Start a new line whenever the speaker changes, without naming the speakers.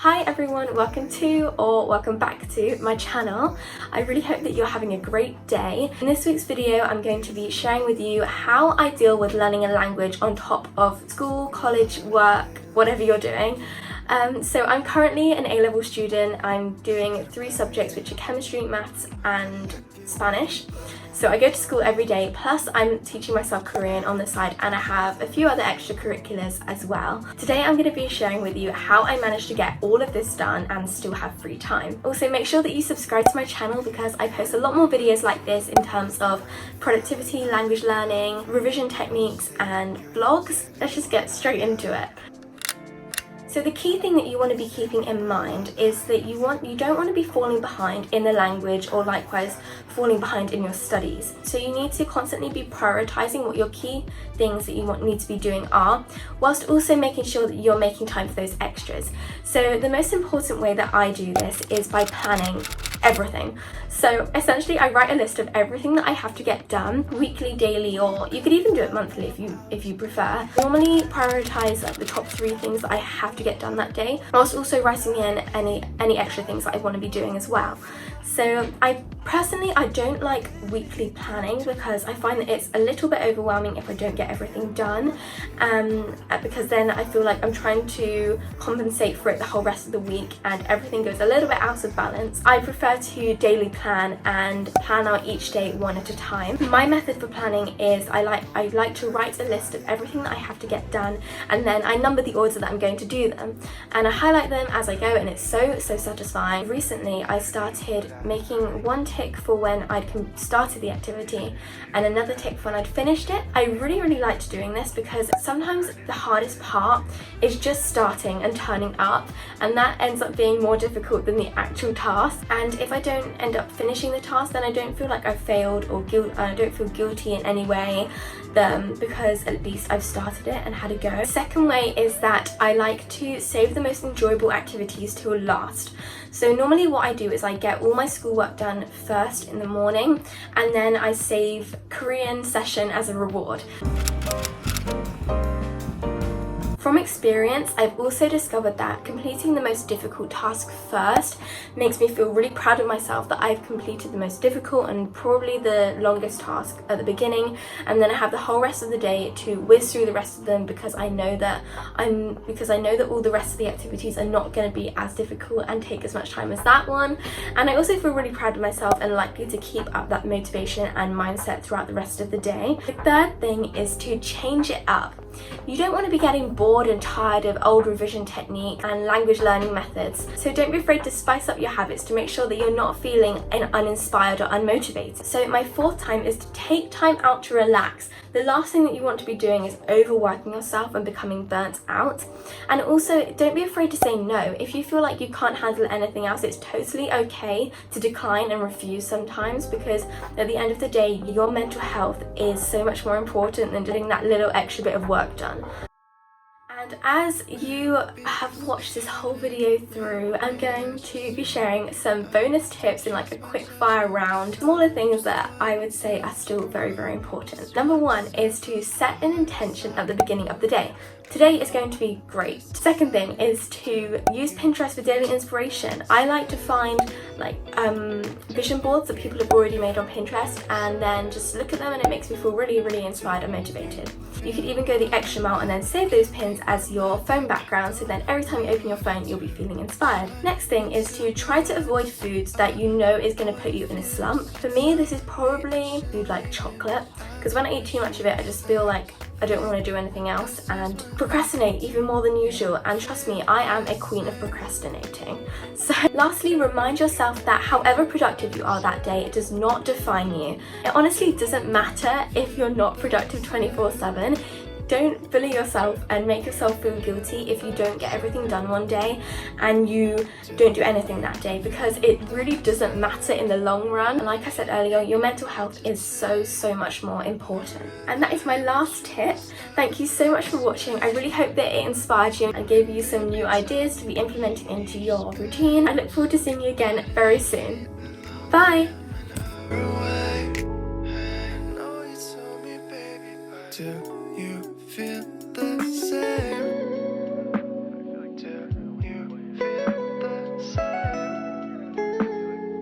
Hi everyone, welcome to or welcome back to my channel. I really hope that you're having a great day. In this week's video I'm going to be sharing with you how I deal with learning a language on top of school, college, work, whatever you're doing. So I'm currently an A-level student. I'm doing 3 subjects, which are chemistry, maths and Spanish. So I go to school every day, plus I'm teaching myself Korean on the side, and I have a few other extracurriculars as well. Today I'm going to be sharing with you how I managed to get all of this done and still have free time. Also, make sure that you subscribe to my channel because I post a lot more videos like this in terms of productivity, language learning, revision techniques and vlogs. Let's just get straight into it. So the key thing that you want to be keeping in mind is that you don't want to be falling behind in the language or likewise falling behind in your studies. So you need to constantly be prioritizing what your key things that you need to be doing are, whilst also making sure that you're making time for those extras. So the most important way that I do this is by planning everything. So essentially I write a list of everything that I have to get done weekly, daily, or you could even do it monthly if you prefer. Normally prioritize like the top 3 things that I have to get done that day, whilst also writing in any extra things that I want to be doing as well. So I don't like weekly planning because I find that it's a little bit overwhelming if I don't get everything done, because then I feel like I'm trying to compensate for it the whole rest of the week and everything goes a little bit out of balance. I prefer to daily plan and plan out each day one at a time. My method for planning is I like to write a list of everything that I have to get done, and then I number the order that I'm going to do them and I highlight them as I go, and it's so satisfying. Recently I started making one tick for when I'd started the activity and another tick for when I'd finished it. I really liked doing this because sometimes the hardest part is just starting and turning up, and that ends up being more difficult than the actual task. And if I don't end up finishing the task, then I don't feel like I've failed or I don't feel guilty in any way, because at least I've started it and had a go. Second way is that I like to save the most enjoyable activities till last. So normally what I do is I get all my schoolwork done first in the morning, and then I save Korean session as a reward. From experience, I've also discovered that completing the most difficult task first makes me feel really proud of myself that I've completed the most difficult and probably the longest task at the beginning, and then I have the whole rest of the day to whiz through the rest of them because I know that all the rest of the activities are not going to be as difficult and take as much time as that one. And I also feel really proud of myself and likely to keep up that motivation and mindset throughout the rest of the day. The third thing is to change it up. You don't want to be getting bored and tired of old revision technique and language learning methods, so don't be afraid to spice up your habits to make sure that you're not feeling uninspired or unmotivated. So my fourth time is to take time out to relax. The last thing that you want to be doing is overworking yourself and becoming burnt out. And also don't be afraid to say no. If you feel like you can't handle anything else, it's totally okay to decline and refuse sometimes, because at the end of the day your mental health is so much more important than doing that little extra bit of work done. And as you have watched this whole video through, I'm going to be sharing some bonus tips in like a quick fire round, smaller things that I would say are still very important. Number 1 is to set an intention at the beginning of the day. Today is going to be great. Second thing is to use Pinterest for daily inspiration. I like to find like vision boards that people have already made on Pinterest and then just look at them, and it makes me feel really inspired and motivated. You could even go the extra mile and then save those pins as your phone background, so then every time you open your phone you'll be feeling inspired. Next thing is to try to avoid foods that you know is going to put you in a slump. For me this is probably food like chocolate, because when I eat too much of it I just feel like I don't want to do anything else and procrastinate even more than usual, and trust me, I am a queen of procrastinating. So lastly, remind yourself that however productive you are that day, it does not define you. It honestly doesn't matter if you're not productive 24/7. Don't bully yourself and make yourself feel guilty if you don't get everything done one day and you don't do anything that day, because it really doesn't matter in the long run. And like I said earlier, your mental health is so much more important. And that is my last tip. Thank you so much for watching. I really hope that it inspired you and gave you some new ideas to be implementing into your routine. I look forward to seeing you again very soon. Bye!
Do you feel the same?